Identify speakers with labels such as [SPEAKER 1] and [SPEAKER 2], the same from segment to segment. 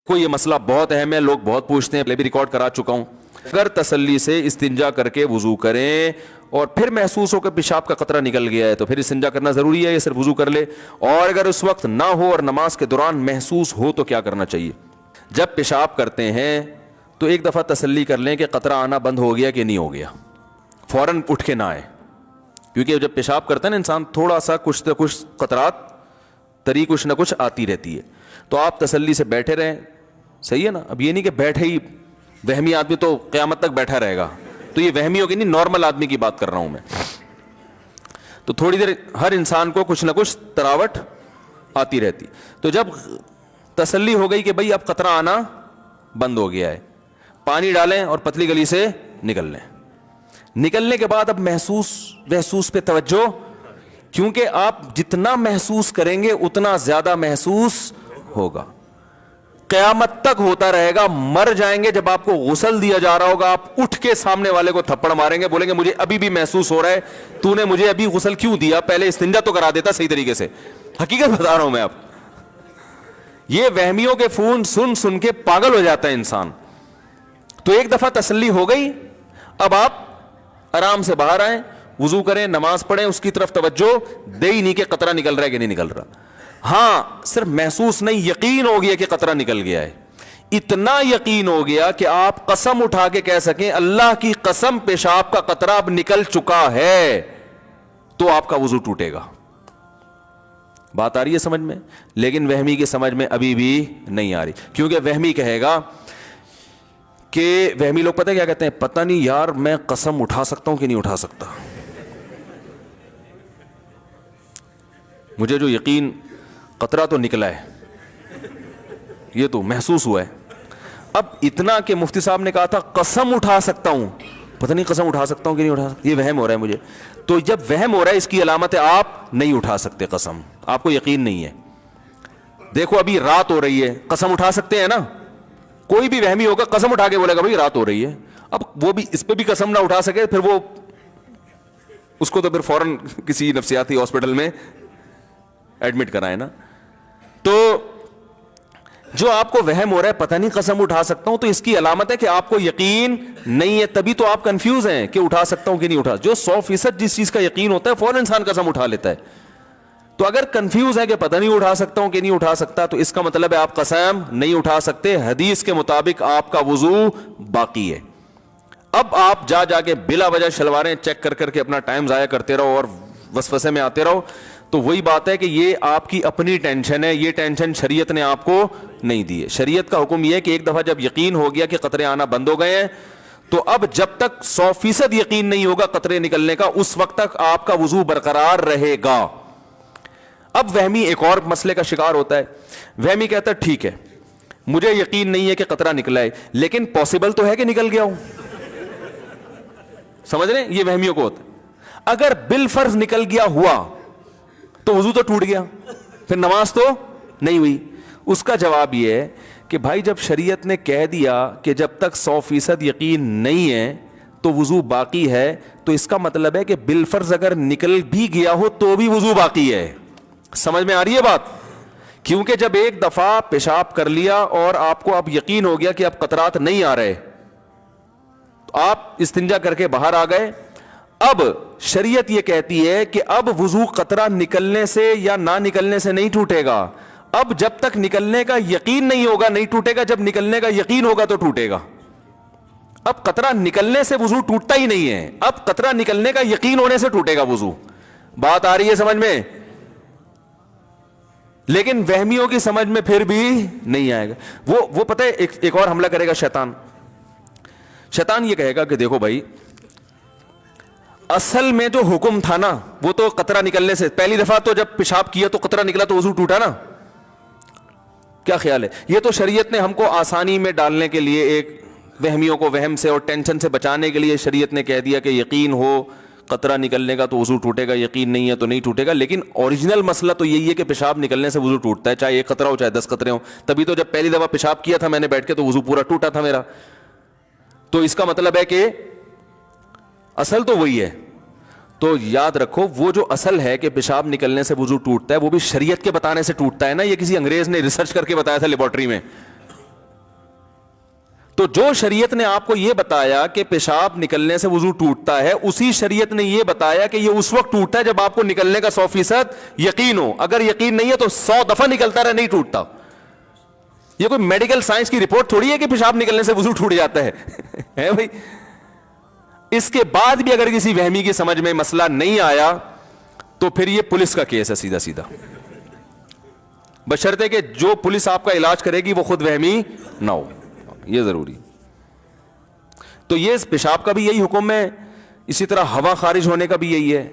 [SPEAKER 1] کوئی یہ مسئلہ بہت اہم ہے, لوگ بہت پوچھتے ہیں, پہلے بھی ریکارڈ کرا چکا ہوں. اگر تسلی سے استنجا کر کے وضو کریں اور پھر محسوس ہو کہ پیشاب کا قطرہ نکل گیا ہے تو پھر استنجا کرنا ضروری ہے یا صرف وضو کر لے؟ اور اگر اس وقت نہ ہو اور نماز کے دوران محسوس ہو تو کیا کرنا چاہیے؟ جب پیشاب کرتے ہیں تو ایک دفعہ تسلی کر لیں کہ قطرہ آنا بند ہو گیا کہ نہیں ہو گیا, فوراً اٹھ کے نہ آئے, کیونکہ جب پیشاب کرتا ہے نا انسان تھوڑا سا کچھ نہ کچھ قطرات تری کچھ نہ کچھ آتی رہتی ہے, تو آپ تسلی سے بیٹھے رہیں. صحیح ہے نا؟ اب یہ نہیں کہ بیٹھے ہی, وہمی آدمی تو قیامت تک بیٹھا رہے گا, تو یہ وہمی ہوگی نہیں, نارمل آدمی کی بات کر رہا ہوں میں. تو تھوڑی دیر ہر انسان کو کچھ نہ کچھ تراوٹ آتی رہتی. تو جب تسلی ہو گئی کہ بھئی اب قطرہ آنا بند ہو گیا ہے, پانی ڈالیں اور پتلی گلی سے نکل لیں. نکلنے کے بعد اب محسوس پہ توجہ, کیونکہ آپ جتنا محسوس کریں گے اتنا زیادہ محسوس ہوگا. قیامت تک ہوتا رہے گا. مر جائیں گے جب آپ کو غسل دیا جا رہا ہوگا, آپ اٹھ کے سامنے والے کو تھپڑ ماریں گے, بولیں گے مجھے ابھی بھی محسوس ہو رہا ہے, تو نے مجھے ابھی غسل کیوں دیا, پہلے استنجا تو کرا دیتا صحیح طریقے سے. حقیقت بتا رہا ہوں میں آپ. یہ وہمیوں کے فون سن کے پاگل ہو جاتا ہے انسان. تو ایک دفعہ تسلی ہو گئی, اب آپ آرام سے باہر آئیں, وضو کریں, نماز پڑھیں, اس کی طرف توجہ دے ہی نہیں کہ قطرہ نکل رہا ہے کہ نہیں نکل رہا. ہاں صرف محسوس نہیں, یقین ہو گیا کہ قطرہ نکل گیا ہے. اتنا یقین ہو گیا کہ آپ قسم اٹھا کے کہہ سکیں اللہ کی قسم پیشاب کا قطرہ اب نکل چکا ہے, تو آپ کا وضو ٹوٹے گا. بات آ رہی ہے سمجھ میں؟ لیکن وہمی کی سمجھ میں ابھی بھی نہیں آ رہی, کیونکہ وہمی کہے گا کہ وہمی لوگ پتہ کیا کہتے ہیں, پتہ نہیں یار میں قسم اٹھا سکتا ہوں کہ نہیں اٹھا سکتا, مجھے جو یقین قطرہ تو نکلا ہے, یہ تو محسوس ہوا ہے. اب اتنا کہ مفتی صاحب نے کہا تھا قسم اٹھا سکتا ہوں, پتہ نہیں قسم اٹھا سکتا ہوں کہ نہیں اٹھا سکتا, یہ وہم ہو رہا ہے مجھے. تو جب وہم ہو رہا ہے اس کی علامت ہے آپ نہیں اٹھا سکتے قسم, آپ کو یقین نہیں ہے. دیکھو ابھی رات ہو رہی ہے, قسم اٹھا سکتے ہیں نا؟ کوئی بھی وہمی ہوگا قسم اٹھا کے بولے گا بھائی رات ہو رہی ہے. اب وہ بھی اس پہ بھی قسم نہ اٹھا سکے, پھر وہ اس کو تو پھر فوراً کسی نفسیاتی ہاسپٹل میں ایڈمٹ کرائے نا. تو جو آپ کو وہم ہو رہا ہے پتہ نہیں قسم اٹھا سکتا ہوں, تو اس کی علامت ہے کہ آپ کو یقین نہیں ہے, تبھی تو آپ کنفیوز ہیں کہ اٹھا سکتا ہوں کہ نہیں اٹھا. جو 100% جس چیز کا یقین ہوتا ہے فوراً انسان قسم اٹھا لیتا ہے. تو اگر کنفیوز ہے کہ پتہ نہیں اٹھا سکتا ہوں کہ نہیں اٹھا سکتا, تو اس کا مطلب ہے آپ قسم نہیں اٹھا سکتے. حدیث کے مطابق آپ کا وضو باقی ہے. اب آپ جا کے بلا وجہ شلواریں چیک کر کے اپنا ٹائم ضائع کرتے رہو اور وسوسے میں آتے رہو, تو وہی بات ہے کہ یہ آپ کی اپنی ٹینشن ہے, یہ ٹینشن شریعت نے آپ کو نہیں دی ہے. شریعت کا حکم یہ ہے کہ ایک دفعہ جب یقین ہو گیا کہ قطرے آنا بند ہو گئے ہیں, تو اب جب تک 100% یقین نہیں ہوگا قطرے نکلنے کا, اس وقت تک آپ کا وضو برقرار رہے گا. اب وہمی ایک اور مسئلے کا شکار ہوتا ہے. وہمی کہتا ہے ٹھیک ہے مجھے یقین نہیں ہے کہ قطرہ نکلا ہے, لیکن پاسبل تو ہے کہ نکل گیا ہوں. سمجھ رہے ہیں؟ یہ وہمیوں کو ہوتا ہے. اگر بالفرض نکل گیا ہوا تو وضو تو ٹوٹ گیا, پھر نماز تو نہیں ہوئی. اس کا جواب یہ ہے کہ بھائی جب شریعت نے کہہ دیا کہ جب تک 100% یقین نہیں ہے تو وضو باقی ہے, تو اس کا مطلب ہے کہ بالفرض اگر نکل بھی گیا ہو تو بھی وضو باقی ہے. سمجھ میں آ رہی ہے بات؟ کیونکہ جب ایک دفعہ پیشاب کر لیا اور آپ کو اب یقین ہو گیا کہ اب قطرات نہیں آ رہے, تو آپ استنجا کر کے باہر آ گئے. اب شریعت یہ کہتی ہے کہ اب وضو قطرہ نکلنے سے یا نہ نکلنے سے نہیں ٹوٹے گا. اب جب تک نکلنے کا یقین نہیں ہوگا نہیں ٹوٹے گا, جب نکلنے کا یقین ہوگا تو ٹوٹے گا. اب قطرہ نکلنے سے وضو ٹوٹتا ہی نہیں ہے, اب قطرہ نکلنے کا یقین ہونے سے ٹوٹے گا وضو. بات آ رہی ہے سمجھ میں؟ لیکن وہمیوں کی سمجھ میں پھر بھی نہیں آئے گا. وہ پتہ ہے ایک اور حملہ کرے گا شیطان. شیطان یہ کہے گا کہ دیکھو بھائی اصل میں جو حکم تھا نا وہ تو قطرہ نکلنے سے, پہلی دفعہ تو جب پیشاب کیا تو قطرہ نکلا تو وضو ٹوٹا نا. کیا خیال ہے؟ یہ تو شریعت نے ہم کو آسانی میں ڈالنے کے لیے, ایک وہمیوں کو وہم سے اور ٹینشن سے بچانے کے لیے شریعت نے کہہ دیا کہ یقین ہو قطرہ نکلنے کا تو وضو ٹوٹے گا, یقین نہیں ہے تو نہیں ٹوٹے گا. لیکن اوریجنل مسئلہ تو یہی ہے کہ پیشاب نکلنے سے وضو ٹوٹتا ہے, چاہے ایک قطرہ ہو چاہے 10 قطرے ہوں. تبھی تو جب پہلی دفعہ پیشاب کیا تھا میں نے بیٹھ کے تو وضو پورا ٹوٹا تھا میرا. تو اس کا مطلب ہے کہ اصل تو وہی ہے. تو یاد رکھو وہ جو اصل ہے کہ پیشاب نکلنے سے وضو ٹوٹتا ہے, وہ بھی شریعت کے بتانے سے ٹوٹتا ہے نا, یہ کسی انگریز نے ریسرچ کر کے بتایا تھا لیبارٹری میں. تو جو شریعت نے آپ کو یہ بتایا کہ پیشاب نکلنے سے وضو ٹوٹتا ہے, اسی شریعت نے یہ بتایا کہ یہ اس وقت ٹوٹتا ہے جب آپ کو نکلنے کا 100% یقین ہو. اگر یقین نہیں ہے تو 100 دفعہ نکلتا رہے, نہیں ٹوٹتا. یہ کوئی میڈیکل سائنس کی رپورٹ تھوڑی ہے کہ پیشاب نکلنے سے وضو ٹوٹ جاتا ہے ہے بھائی. اس کے بعد بھی اگر کسی وہمی کی سمجھ میں مسئلہ نہیں آیا تو پھر یہ پولیس کا کیس ہے سیدھا سیدھا, بشرطے کہ جو پولیس آپ کا علاج کرے گی وہ خود وہمی نہ ہو, یہ ضروری. تو یہ پیشاب کا بھی یہی حکم ہے, اسی طرح ہوا خارج ہونے کا بھی یہی ہے.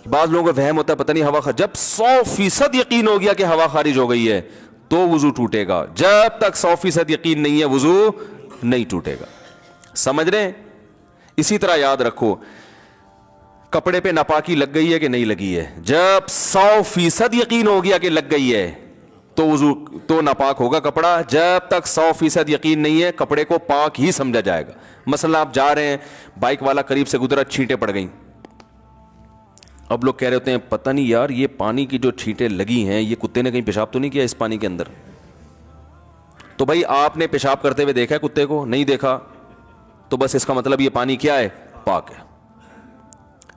[SPEAKER 1] بعض لوگوں کو وہم ہوتا ہے پتہ نہیں ہوا جب 100% یقین ہو گیا کہ ہوا خارج ہو گئی ہے تو وضو ٹوٹے گا, جب تک 100% یقین نہیں ہے وضو نہیں ٹوٹے گا. سمجھ رہے ہیں؟ اسی طرح یاد رکھو کپڑے پہ ناپاکی لگ گئی ہے کہ نہیں لگی ہے, جب 100% یقین ہو گیا کہ لگ گئی ہے تو وضو تو ناپاک ہوگا کپڑا, جب تک 100% یقین نہیں ہے کپڑے کو پاک ہی سمجھا جائے گا. مثلا آپ جا رہے ہیں, بائک والا قریب سے گزرا, چھینٹیں پڑ گئیں. اب لوگ کہہ رہے ہوتے ہیں پتہ نہیں یار یہ پانی کی جو چھینٹیں لگی ہیں یہ کتے نے کہیں پیشاب تو نہیں کیا اس پانی کے اندر. تو بھائی آپ نے پیشاب کرتے ہوئے دیکھا ہے کتے کو؟ نہیں دیکھا, تو بس اس کا مطلب یہ پانی کیا ہے؟ پاک ہے.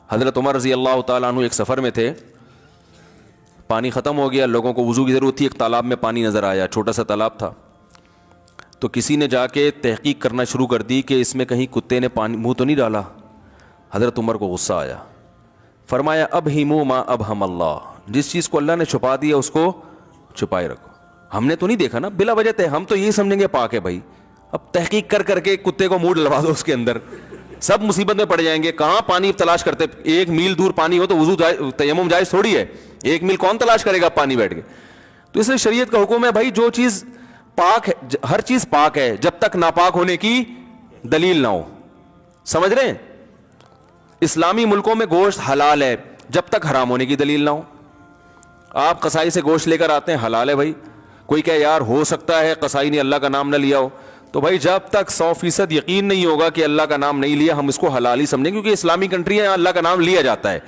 [SPEAKER 1] حضرت عمر رضی اللہ تعالیٰ عنہ ایک سفر میں تھے, پانی ختم ہو گیا, لوگوں کو وضو کی ضرورت تھی, ایک تالاب میں پانی نظر آیا, چھوٹا سا تالاب تھا. تو کسی نے جا کے تحقیق کرنا شروع کر دی کہ اس میں کہیں کتے نے پانی منہ تو نہیں ڈالا. حضرت عمر کو غصہ آیا, فرمایا اب ہی منہ ما اب ہم اللہ, جس چیز کو اللہ نے چھپا دیا اس کو چھپائے رکھو. ہم نے تو نہیں دیکھا نا, بلا وجہ ہم تو یہی سمجھیں گے پاک ہے بھائی. اب تحقیق کر کر کے کتے کو منہ ڈلوا دو اس کے اندر, سب مصیبت میں پڑ جائیں گے. کہاں پانی تلاش کرتے, 1 میل دور پانی ہو تو وضو تیمم جائز تھوڑی ہے, 1 میل کون تلاش کرے گا پانی بیٹھ کے. تو اس لیے شریعت کا حکم ہے بھائی جو چیز پاک ہے, ہر چیز پاک ہے جب تک ناپاک ہونے کی دلیل نہ ہو. سمجھ رہے ہیں؟ اسلامی ملکوں میں گوشت حلال ہے جب تک حرام ہونے کی دلیل نہ ہو. آپ قصائی سے گوشت لے کر آتے ہیں, حلال ہے بھائی. کوئی کہے یار ہو سکتا ہے قصائی نے اللہ کا نام نہ لیا ہو, تو بھائی جب تک 100% یقین نہیں ہوگا کہ اللہ کا نام نہیں لیا ہم اس کو حلال ہی سمجھیں, کیونکہ اسلامی کنٹری ہے یہاں اللہ کا نام لیا جاتا ہے.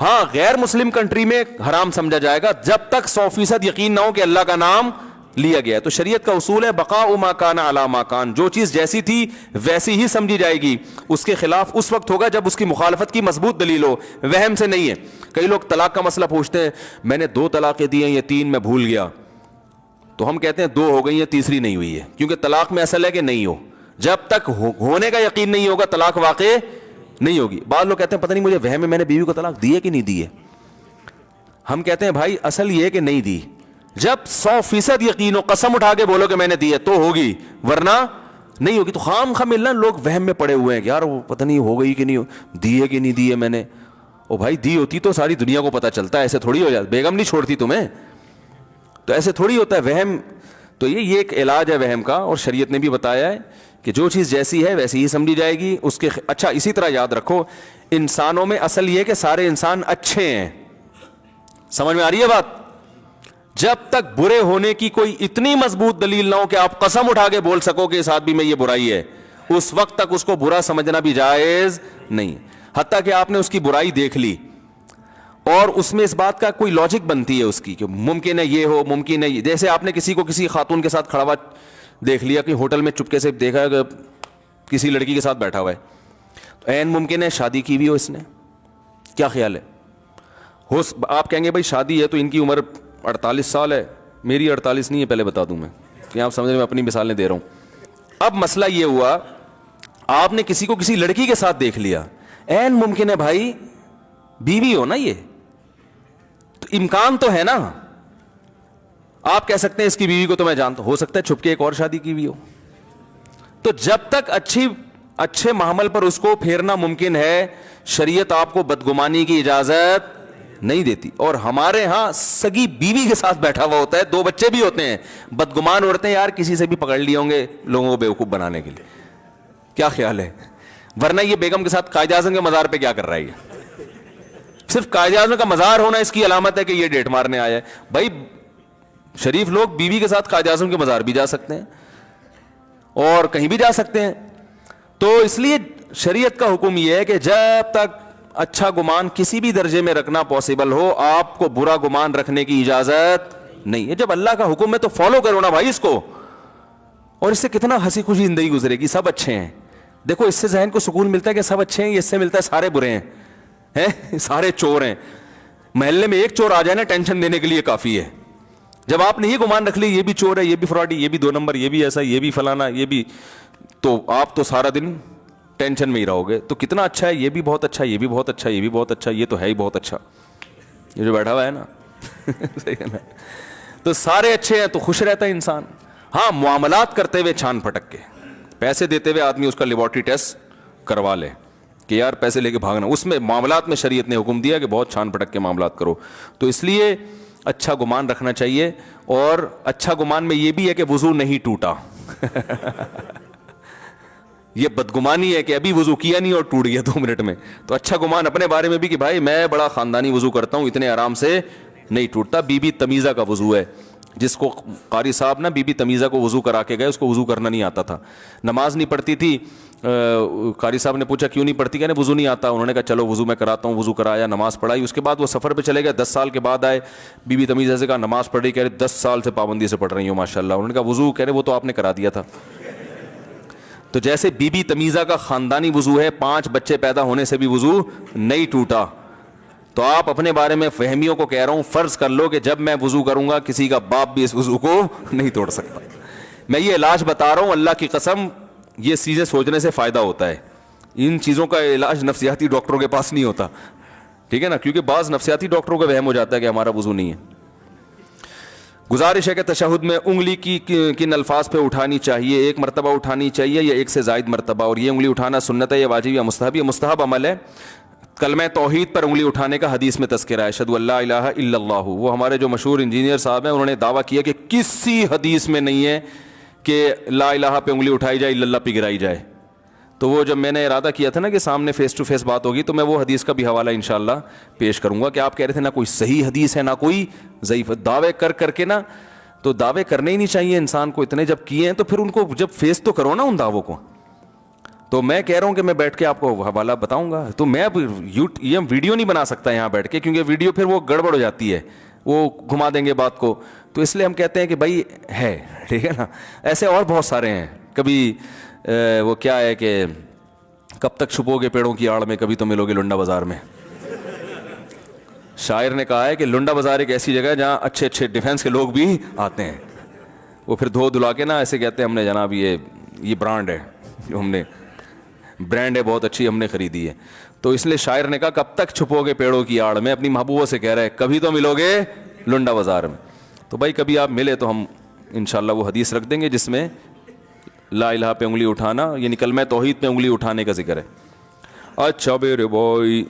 [SPEAKER 1] ہاں غیر مسلم کنٹری میں حرام سمجھا جائے گا جب تک 100% یقین نہ ہو کہ اللہ کا نام لیا گیا. تو شریعت کا اصول ہے بقاء ما کان علی ما کان, جو چیز جیسی تھی ویسی ہی سمجھی جائے گی. اس کے خلاف اس وقت ہوگا جب اس کی مخالفت کی مضبوط دلیل ہو, وہم سے نہیں ہے. کئی لوگ طلاق کا مسئلہ پوچھتے ہیں, میں نے 2 طلاقیں دی ہیں یہ 3 میں بھول گیا, تو ہم کہتے ہیں 2 ہو گئی ہیں, تیسری نہیں ہوئی ہے, کیونکہ طلاق میں اصل ہے کہ نہیں ہو. جب تک ہونے کا یقین نہیں ہوگا طلاق واقع نہیں ہوگی. بعض لوگ کہتے ہیں پتہ نہیں مجھے وہم ہے میں نے بیوی کو طلاق دی ہے کہ نہیں دی ہے. ہم کہتے ہیں بھائی اصل یہ ہے کہ نہیں دی. جب 100% یقین ہو, قسم اٹھا کے بولو کہ میں نے دی ہے تو ہوگی, ورنہ نہیں ہوگی. تو خام خواہ ملنا لوگ وہم میں پڑے ہوئے ہیں کہ یار وہ پتہ نہیں ہو گئی کہ نہیں, دی ہے کہ نہیں دی ہے میں نے. او بھائی دی ہوتی تو ساری دنیا کو پتہ چلتا ہے, ایسے تھوڑی ہو جاتا, بیگم نہیں چھوڑتی تمہیں, تو ایسے تھوڑی ہوتا ہے وہم. تو یہ ایک علاج ہے وہم کا, اور شریعت نے بھی بتایا ہے کہ جو چیز جیسی ہے ویسی ہی سمجھی جائے گی. اس کے اچھا اسی طرح یاد رکھو انسانوں میں اصل یہ کہ سارے انسان اچھے ہیں. سمجھ میں آ رہی ہے بات؟ جب تک برے ہونے کی کوئی اتنی مضبوط دلیل نہ ہو کہ آپ قسم اٹھا کے بول سکو کہ اس آدمی میں یہ برائی ہے, اس وقت تک اس کو برا سمجھنا بھی جائز نہیں. حتیٰ کہ آپ نے اس کی برائی دیکھ لی اور اس میں اس بات کا کوئی لاجک بنتی ہے اس کی کہ ممکن ہے یہ ہو, ممکن ہے یہ. جیسے آپ نے کسی کو کسی خاتون کے ساتھ کھڑا ہوا دیکھ لیا کہ ہوٹل میں چپکے سے دیکھا کہ کسی لڑکی کے ساتھ بیٹھا ہوا ہے, تو عین ممکن ہے شادی کی بھی ہو اس نے. کیا خیال ہے؟ آپ کہیں گے بھائی شادی ہے تو ان کی عمر 48 سال ہے, میری 48 نہیں ہے, پہلے بتا دوں میں کہ آپ سمجھ میں اپنی مثالیں دے رہا ہوں. اب مسئلہ یہ ہوا آپ نے کسی کو کسی لڑکی کے ساتھ دیکھ لیا, عین ممکن ہے بھائی بیوی ہو نا, یہ تو امکان تو ہے نا. آپ کہہ سکتے ہیں اس کی بیوی کو تو میں جانتا ہوں, ہو سکتا ہے چھپ کے ایک اور شادی کی بھی ہو. تو جب تک اچھے محمل پر اس کو پھیرنا ممکن ہے, شریعت آپ کو بدگمانی کی اجازت نہیں دیتی. اور ہمارے ہاں سگی بیوی کے ساتھ بیٹھا ہوا ہوتا ہے, 2 بچے بھی ہوتے ہیں, بدگمان عورتیں یار کسی سے بھی پکڑ لیے ہوں گے لوگوں کو بیوقوف بنانے کے لیے. کیا خیال ہے؟ ورنہ یہ بیگم کے ساتھ قائد اعظم کے مزار پہ کیا کر رہا ہے؟ یہ صرف قائد اعظم کا مزار ہونا اس کی علامت ہے کہ یہ ڈیٹ مارنے آیا ہے. بھائی شریف لوگ بیوی کے ساتھ قائد اعظم کے مزار بھی جا سکتے ہیں اور کہیں بھی جا سکتے ہیں. تو اس لیے شریعت کا حکم یہ ہے کہ جب تک اچھا گمان کسی بھی درجے میں رکھنا پاسبل ہو, آپ کو برا گمان رکھنے کی اجازت نہیں ہے. جب اللہ کا حکم ہے تو فالو کرو نا بھائی اس کو. اور اس سے کتنا ہنسی خوشی زندگی گزرے گی. سب اچھے ہیں. دیکھو اس سے ذہن کو سکون ملتا ہے کہ سب اچھے ہیں, یہ اس سے ملتا ہے سارے برے ہیں, سارے چور ہیں. محلے میں ایک چور آ جائے نا ٹینشن دینے کے لیے کافی ہے. جب آپ نے یہ گمان رکھ لی یہ بھی چور ہے, یہ بھی فراڈی, یہ بھی 2 نمبر, یہ بھی ایسا, یہ بھی فلانا, یہ بھی, تو آپ تو سارا دن ٹینشن میں ہی رہو گے. تو کتنا اچھا ہے, یہ بھی بہت اچھا, یہ بھی بہت اچھا, یہ بھی بہت اچھا, یہ تو ہے ہی بہت اچھا, یہ جو بیٹھا ہوا ہے نا صحیح ہے نا, تو سارے اچھے ہیں تو خوش رہتا ہے انسان. ہاں معاملات کرتے ہوئے چھان پھٹک کے, پیسے دیتے ہوئے آدمی اس کا لیبارٹری ٹیسٹ کروا لے کہ یار پیسے لے کے بھاگنا, اس میں معاملات میں شریعت نے حکم دیا کہ بہت چھان پھٹک کے معاملات کرو. تو اس لیے اچھا گمان رکھنا چاہیے. اور اچھا گمان میں یہ بھی ہے کہ وضو نہیں ٹوٹا یہ بدگمانی ہے کہ ابھی وضو کیا نہیں اور ٹوٹ گیا 2 منٹ میں. تو اچھا گمان اپنے بارے میں بھی کہ بھائی میں بڑا خاندانی وضو کرتا ہوں, اتنے آرام سے نہیں ٹوٹتا. بی بی تمیزہ کا وضو ہے, جس کو قاری صاحب نا بی بی تمیزہ کو وضو کرا کے گئے, اس کو وضو کرنا نہیں آتا تھا, نماز نہیں پڑھتی تھی. قاری صاحب نے پوچھا کیوں نہیں پڑھتی, کہنے وضو نہیں آتا. انہوں نے کہا چلو وضو میں کراتا ہوں, وضو کرایا, نماز پڑھائی. اس کے بعد وہ سفر پہ چلے گئے, 10 سال کے بعد آئے. بی بی تمیزہ سے کہا نماز پڑھ رہی, کہہ رہے 10 سال سے پابندی سے پڑھ رہی ہوں ماشاء اللہ. انہوں نے کہا وضو, کہہ رہے وہ تو آپ نے کرا دیا تھا. تو جیسے بی بی تمیزہ کا خاندانی وضو ہے, 5 بچے پیدا ہونے سے بھی وضو نہیں ٹوٹا. تو آپ اپنے بارے میں فہمیوں کو کہہ رہا ہوں, فرض کر لو کہ جب میں وضو کروں گا کسی کا باپ بھی اس وضو کو نہیں توڑ سکتا. میں یہ علاج بتا رہا ہوں, اللہ کی قسم یہ چیزیں سوچنے سے فائدہ ہوتا ہے. ان چیزوں کا علاج نفسیاتی ڈاکٹروں کے پاس نہیں ہوتا, ٹھیک ہے نا, کیونکہ بعض نفسیاتی ڈاکٹروں کا وہم ہو جاتا ہے کہ ہمارا وضو نہیں ہے. گزارش ہے کہ تشہد میں انگلی کی کن الفاظ پہ اٹھانی چاہیے, 1 مرتبہ اٹھانی چاہیے یا 1 سے زائد مرتبہ, اور یہ انگلی اٹھانا سنت ہے یا واجب یا مستحب؟ یہ مستحب عمل ہے. کلمہ توحید پر انگلی اٹھانے کا حدیث میں تذکرہ ہے, اشہدو ان لا الہ الا اللہ. وہ ہمارے جو مشہور انجینئر صاحب ہیں انہوں نے دعویٰ کیا کہ کسی حدیث میں نہیں ہے کہ لا الہ پہ انگلی اٹھائی جائے, الا اللہ پہ گرائی جائے. تو وہ جب میں نے ارادہ کیا تھا نا کہ سامنے فیس ٹو فیس بات ہوگی, تو میں وہ حدیث کا بھی حوالہ انشاءاللہ پیش کروں گا کہ آپ کہہ رہے تھے نہ کوئی صحیح حدیث ہے نہ کوئی ضعیف. دعوے کر کے نا, تو دعوے کرنے ہی نہیں چاہیے انسان کو, اتنے جب کیے ہیں تو پھر ان کو جب فیس تو کرو نا ان دعووں کو. تو میں کہہ رہا ہوں کہ میں بیٹھ کے آپ کو حوالہ بتاؤں گا. تو میں اب یہ ویڈیو نہیں بنا سکتا یہاں بیٹھ کے, کیونکہ ویڈیو پھر وہ گڑبڑ ہو جاتی ہے, وہ گھما دیں گے بات کو. تو اس لیے ہم کہتے ہیں کہ بھائی ہے, ٹھیک ہے نا. ایسے اور بہت سارے ہیں. کبھی وہ کیا ہے کہ کب تک چھپو گے پیڑوں کی آڑ میں, کبھی تو ملو گے لنڈا بازار میں. شاعر نے کہا ہے کہ لنڈا بازار ایک ایسی جگہ ہے جہاں اچھے اچھے ڈیفینس کے لوگ بھی آتے ہیں. وہ پھر دھو دھلا کے نا ایسے کہتے ہیں ہم نے جناب یہ برانڈ ہے, جو ہم نے برانڈ ہے بہت اچھی ہم نے خریدی ہے. تو اس لیے شاعر نے کہا کب تک چھپو گے پیڑوں کی آڑ میں, اپنی محبوبوں سے کہہ رہے ہیں کبھی تو ملو گے لنڈا بازار میں. تو بھائی کبھی آپ ملے تو ہم انشاءاللہ وہ حدیث رکھ دیں گے جس میں لا الہ پہ انگلی اٹھانا یعنی کلمہ توحید پہ انگلی اٹھانے کا ذکر ہے. اچھا میرے بھائی,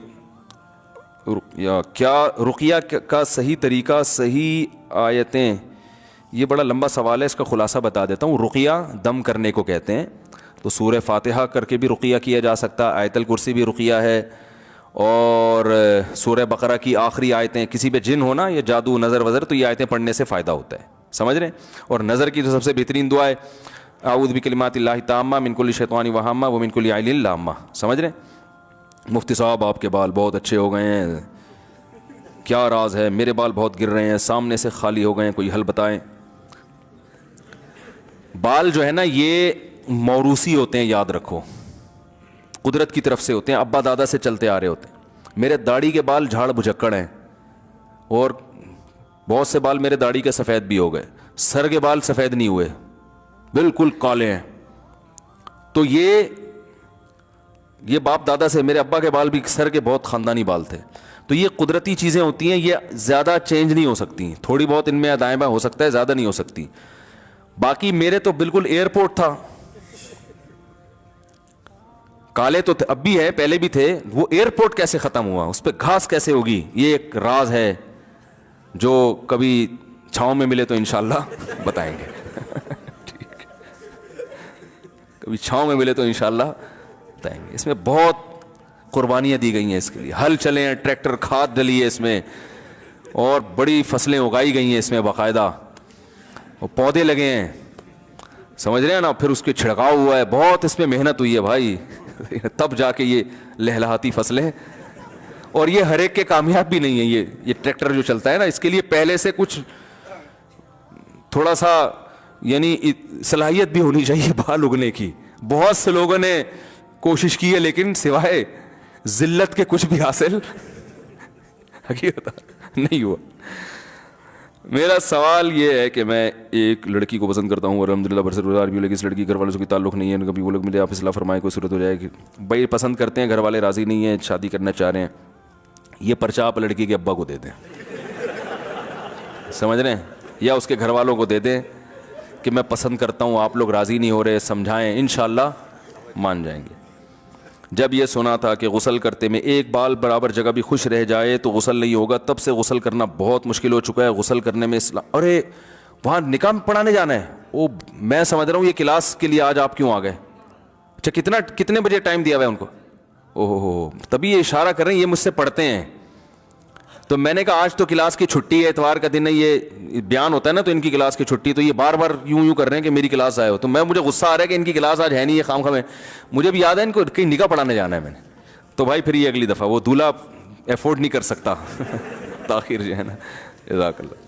[SPEAKER 1] کیا رقیہ کا صحیح طریقہ, صحیح آیتیں؟ یہ بڑا لمبا سوال ہے, اس کا خلاصہ بتا دیتا ہوں. رقیہ دم کرنے کو کہتے ہیں. تو سورہ فاتحہ کر کے بھی رقیہ کیا جا سکتا, آیت الکرسی بھی رقیہ ہے, اور سورہ بقرہ کی آخری آیتیں, کسی پہ جن ہونا یا جادو نظر وزر, تو یہ آیتیں پڑھنے سے فائدہ ہوتا ہے, سمجھ رہے ہیں. اور نظر کی تو سب سے بہترین دعا ہے اعوذ بکلمات اللہ التامہ من کل شیطان وہامہ ومن کل عین لامہ, سمجھ رہے ہیں. مفتی صاحب آپ کے بال بہت اچھے ہو گئے ہیں, کیا راز ہے؟ میرے بال بہت گر رہے ہیں, سامنے سے خالی ہو گئے ہیں, کوئی حل بتائیں. بال جو ہے نا یہ موروثی ہوتے ہیں, یاد رکھو, قدرت کی طرف سے ہوتے ہیں, ابا دادا سے چلتے آ رہے ہوتے ہیں. میرے داڑھی کے بال جھاڑ بھجکڑ ہیں, اور بہت سے بال میرے داڑھی کے سفید بھی ہو گئے, سر کے بال سفید نہیں ہوئے, بالکل کالے ہیں. تو یہ باپ دادا سے, میرے ابا کے بال بھی سر کے بہت خاندانی بال تھے. تو یہ قدرتی چیزیں ہوتی ہیں, یہ زیادہ چینج نہیں ہو سکتی, تھوڑی بہت ان میں دائیں بائیں ہو سکتا ہے, زیادہ نہیں ہو سکتی. باقی میرے تو بالکل ایئرپورٹ تھا, کالے تو اب بھی ہے, پہلے بھی تھے. وہ ایئرپورٹ کیسے ختم ہوا, اس پہ گھاس کیسے ہوگی, یہ ایک راز ہے جو کبھی چھاؤں میں ملے تو انشاءاللہ بتائیں گے. کبھی چھاؤں میں ملے تو انشاءاللہ بتائیں گے. اس میں بہت قربانیاں دی گئی ہیں اس کے لیے, ہل چلے ہیں, ٹریکٹر, کھاد ڈلی ہے اس میں, اور بڑی فصلیں اگائی گئی ہیں اس میں باقاعدہ, اور پودے لگے ہیں, سمجھ رہے ہیں نا. پھر اس کے چھڑکاؤ ہوا ہے, بہت اس میں محنت ہوئی ہے بھائی, تب جا کے یہ لہلہاتی فصلیں. اور یہ ہر ایک کے کامیاب بھی نہیں ہے. یہ ٹریکٹر جو چلتا ہے نا, اس کے لیے پہلے سے کچھ تھوڑا سا یعنی صلاحیت بھی ہونی چاہیے بال اگنے کی. بہت سے لوگوں نے کوشش کی ہے لیکن سوائے ذلت کے کچھ بھی حاصل حقیقت نہیں ہوا. میرا سوال یہ ہے کہ میں ایک لڑکی کو پسند کرتا ہوں اور الحمدللہ برسر بھی، لیکن اس لڑکی گھر والوں سے کوئی تعلق نہیں ہے. کبھی وہ لوگ ملے، آپ اصلاح فرمائے، کوئی صورت ہو جائے کہ بھائی پسند کرتے ہیں، گھر والے راضی نہیں ہیں، شادی کرنا چاہ رہے ہیں، یہ پرچہ آپ لڑکی کے ابا کو دے دیں، سمجھ رہے ہیں، یا اس کے گھر والوں کو دے دیں کہ میں پسند کرتا ہوں، آپ لوگ راضی نہیں ہو رہے، سمجھائیں، انشاءاللہ مان جائیں گے. جب یہ سنا تھا کہ غسل کرتے میں ایک بال برابر جگہ بھی خوش رہ جائے تو غسل نہیں ہوگا، تب سے غسل کرنا بہت مشکل ہو چکا ہے. غسل کرنے میں ارے وہاں نکاح پڑھانے جانا ہے، وہ میں سمجھ رہا ہوں یہ کلاس کے لیے آج آپ کیوں آ گئے؟ اچھا کتنے بجے ٹائم دیا ہوا ہے ان کو؟ اوہ ہو، تبھی یہ اشارہ کر رہے ہیں یہ مجھ سے پڑھتے ہیں. تو میں نے کہا آج تو کلاس کی چھٹی ہے، اتوار کا دن ہے، یہ بیان ہوتا ہے نا، تو ان کی کلاس کی چھٹی، تو یہ بار بار یوں کر رہے ہیں کہ میری کلاس آئے ہو. تو مجھے غصہ آ رہا ہے کہ ان کی کلاس آج ہے نہیں، یہ خام خواہ. مجھے بھی یاد ہے ان کو کہیں نکاح پڑھانے جانا ہے میں نے. تو بھائی پھر یہ اگلی دفعہ وہ دولہا افورڈ نہیں کر سکتا تاخیر جو ہے نا. جزاک اللہ.